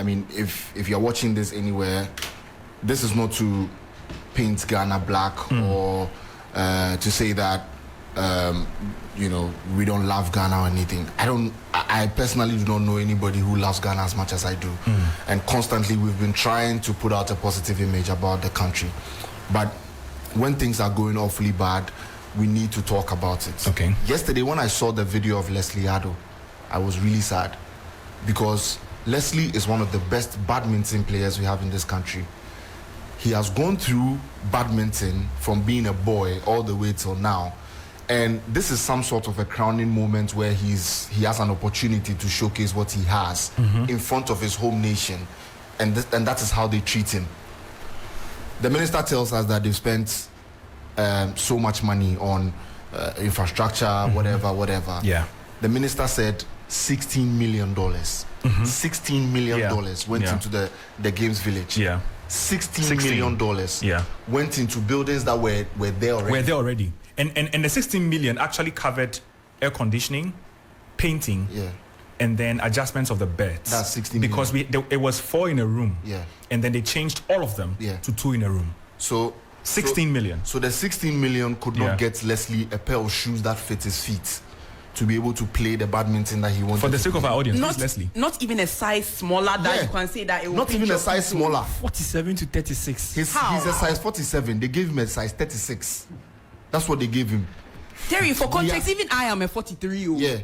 I mean, if you're watching this anywhere, this is not to paint Ghana black or to say that we don't love Ghana or anything. I personally do not know anybody who loves Ghana as much as I do. And constantly we've been trying to put out a positive image about the country. But when things are going awfully bad, we need to talk about it. Okay. Yesterday when I saw the video of Leslie Addo, I was really sad because Leslie is one of the best badminton players we have in this country. He has gone through badminton from being a boy all the way till now. And this is some sort of a crowning moment where he has an opportunity to showcase what he has in front of his home nation. And that is how they treat him. The minister tells us that they've spent so much money on infrastructure, whatever. Yeah. The minister said $16 million. $16 million went into the Games Village. Yeah. $16 million went into buildings that were there already. And the 16 million actually covered air conditioning, painting, and then adjustments of the beds. That's 16 million. Because it was 4 in a room. Yeah. And then they changed all of them to 2 in a room. So 16 million. So the 16 million could not get Leslie a pair of shoes that fit his feet to be able to play the badminton that he wanted. For the sake of our audience, Leslie. Not even a size smaller that you can say that it will not even a size smaller. 47 to 36. He's a size 47. They gave him a size 36. That's what they gave him. Terry, for context, even I am a 43 year old. Yeah.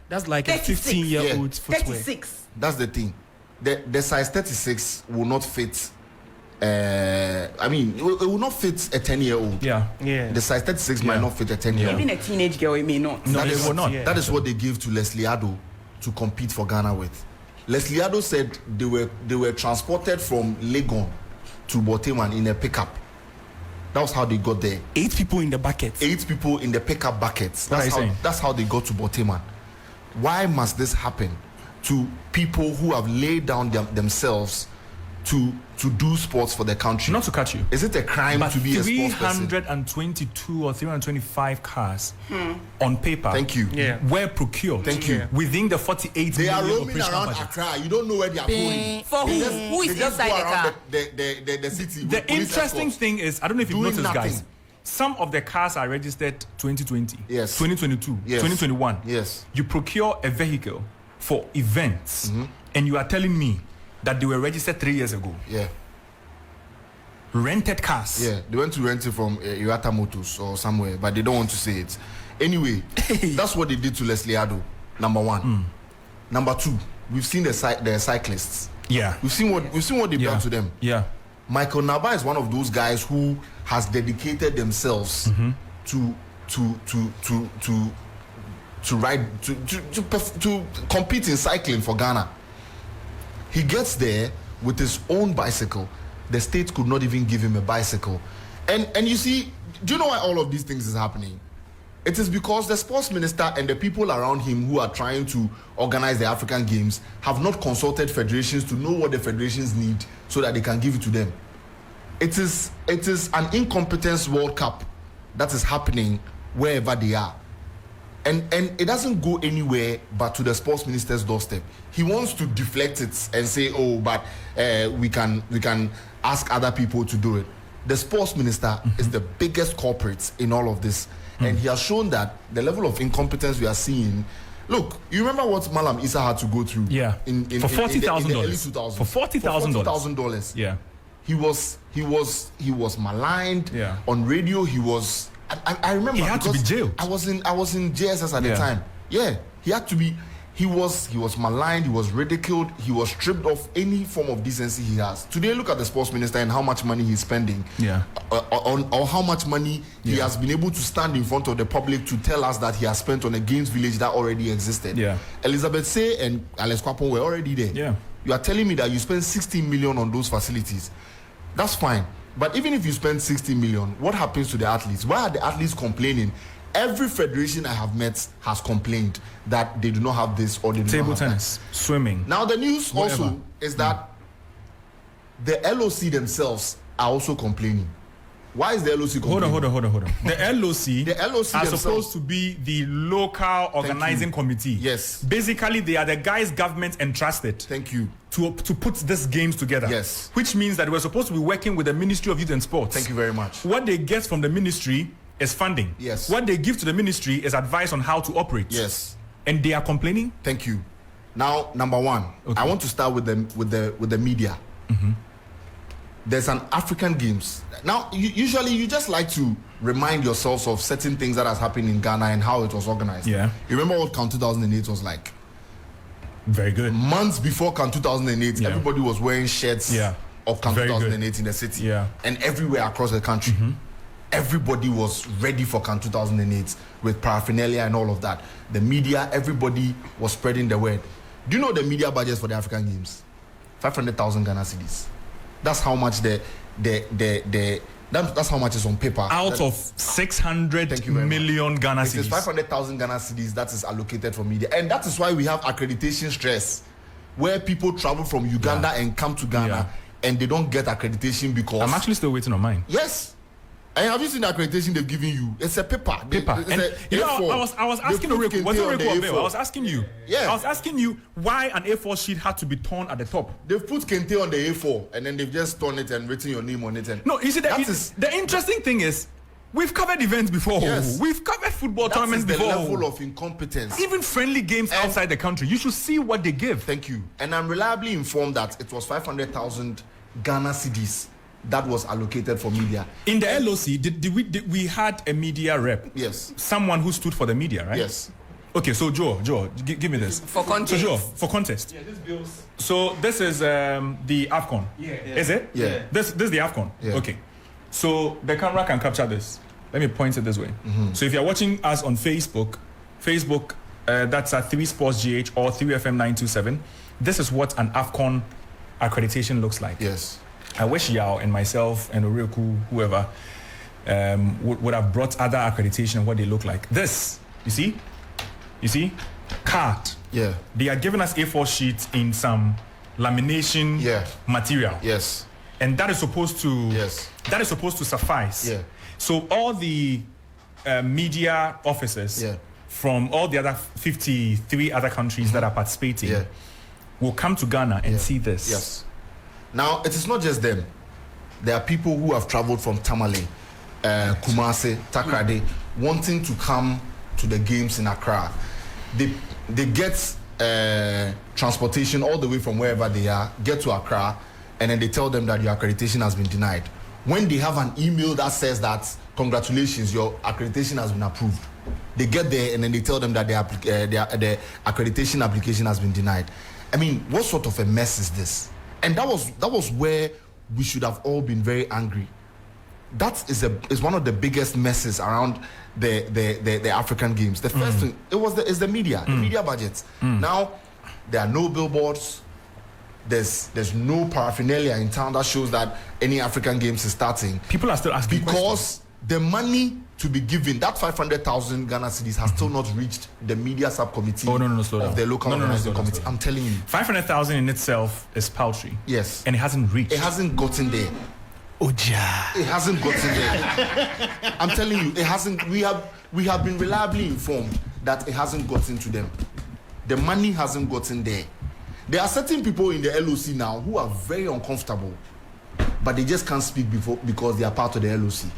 That's like 36. A 15-year-old's footwear. 36. That's the thing. The size 36 will not fit. It will not fit a 10-year-old. Yeah. The size 36 might not fit a 10-year-old. Even a teenage girl, it may not. No, it will not. That is what they gave to Leslie Addo to compete for Ghana with. Leslie Addo said they were transported from Legon to Boteman in a pickup. That was how they got there. 8 people in the buckets. 8 people in the pickup buckets. That's how they got to Boteman. Why must this happen to people who have laid down themselves to do sports for the country? Not to cut you. Is it a crime to be a sports person? 322 or 325 cars on paper. Thank you. Were procured. Thank you. Within the 48 they million are roaming around Accra. You don't know where they are going. For who is inside the car? The city. The interesting thing is, I don't know if you've noticed, guys. Some of the cars are registered 2020, yes, 2022, yes, 2021. Yes. You procure a vehicle for events, and you are telling me that they were registered 3 years ago. Yeah. Rented cars. Yeah, they went to rent it from Iwata Motors or somewhere, but they don't want to say it. Anyway, that's what they did to Leslie Addo. Number 1. Number 2, we've seen the cyclists. Yeah. We've seen what they've done to them. Yeah. Michael Naba is one of those guys who has dedicated themselves to compete in cycling for Ghana. He gets there with his own bicycle. The state could not even give him a bicycle. And you see, do you know why all of these things is happening? It is because the sports minister and the people around him who are trying to organize the African Games have not consulted federations to know what the federations need so that they can give it to them. It is an incompetence World Cup that is happening wherever they are. And it doesn't go anywhere but to the sports minister's doorstep. He wants to deflect it and say, oh, but we can ask other people to do it. The sports minister is the biggest culprit in all of this. And he has shown that the level of incompetence we are seeing. Look, you remember what Malam Issa had to go through? Yeah. For $40,000. For $40,000. Yeah. He was maligned on radio. I remember he had to be jailed. I was in JSS at the time. Yeah, he had to be. He was maligned. He was ridiculed. He was stripped of any form of decency he has. Today, look at the sports minister and how much money he's spending. Yeah. Or how much money he has been able to stand in front of the public to tell us that he has spent on a games village that already existed. Yeah. Elizabeth Say and Alex Kwapon were already there. Yeah. You are telling me that you spent 16 million on those facilities. That's fine. But even if you spend 60 million, what happens to the athletes? Why are the athletes complaining? Every federation I have met has complained that they do not have this or they do table not have tennis, that. swimming. Now the news also is that the LOC themselves are also complaining. Why is the LOC Hold complaining? on. The LOC are themselves. supposed to be the local organizing committee. Yes. Basically, they are the guys government entrusted. Thank you. To put these games together. Yes. Which means that we're supposed to be working with the Ministry of Youth and Sports. Thank you very much. What they get from the ministry is funding. Yes. What they give to the ministry is advice on how to operate. Yes. And they are complaining. Thank you. Now, number one, Okay. I want to start with the media. There's an African Games. Now, usually you just like to remind yourselves of certain things that has happened in Ghana and how it was organized. Yeah. You remember what CAN 2008 was like? Very good. Months before CAN 2008, Yeah. everybody was wearing shirts of CAN Very 2008 in the city. Yeah. And everywhere across the country. Everybody was ready for CAN 2008 with paraphernalia and all of that. The media, everybody was spreading the word. Do you know the media budgets for the African Games? 500,000 Ghana cedis. That's how much that's how much is on paper. Out of 600 million Ghana It is cedis. 500,000 Ghana cedis that is allocated for media. And that is why we have accreditation stress, where people travel from Uganda and come to Ghana and they don't get accreditation because... I'm actually still waiting on mine. Yes. And have you seen the accreditation they've given you? It's a paper. I was asking Oreku, I was asking you. Yeah. I was asking you why an A4 sheet had to be torn at the top. They've put Kente on the A4 and then they've just torn it and written your name on it. And no, you see, the interesting thing is, we've covered events before. Yes. We've covered football tournaments the before. level of incompetence. Even friendly games outside the country. You should see what they give. Thank you. And I'm reliably informed that it was 500,000 Ghana cedis that was allocated for media. In the LOC, did we had a media rep? Yes. Someone who stood for the media, right? Yes. Okay, so Joe, give me this. For context. So Joe, for context. Yeah, this bills. So this is the AFCON. Yeah. Is it? Yeah. This is the AFCON. Yeah. Okay. So the camera can capture this. Let me point it this way. So if you're watching us on Facebook, that's at 3 Sports GH or 3FM 927. This is what an AFCON accreditation looks like. Yes. I wish Yaw and myself and Oreku, whoever, would have brought other accreditation and what they look like. This, you see, card. Yeah. They are giving us A4 sheets in some lamination material. Yes. And that is supposed to suffice. Yeah. So all the media officers from all the other 53 other countries that are participating will come to Ghana and see this. Yes. Now, it is not just them. There are people who have traveled from Tamale, Kumasi, Takrady, wanting to come to the games in Accra. They get transportation all the way from wherever they are, get to Accra, and then they tell them that your accreditation has been denied. When they have an email that says that, congratulations, your accreditation has been approved. They get there and then they tell them that their accreditation application has been denied. I mean, what sort of a mess is this? And that was where we should have all been very angry. That is one of the biggest messes around the African Games. The first thing is the media, the media budgets. Now there are no billboards. There's no paraphernalia in town that shows that any African Games is starting. People are still asking because questions. The money to be given, that 500,000 Ghana cedis has still not reached the media subcommittee of the local organizing committee. I'm telling you, 500,000 in itself is paltry. Yes, and it hasn't reached. It hasn't gotten there. Oja. It hasn't gotten there. I'm telling you, it hasn't. We have been reliably informed that it hasn't gotten to them. The money hasn't gotten there. There are certain people in the LOC now who are very uncomfortable, but they just can't speak because they are part of the LOC.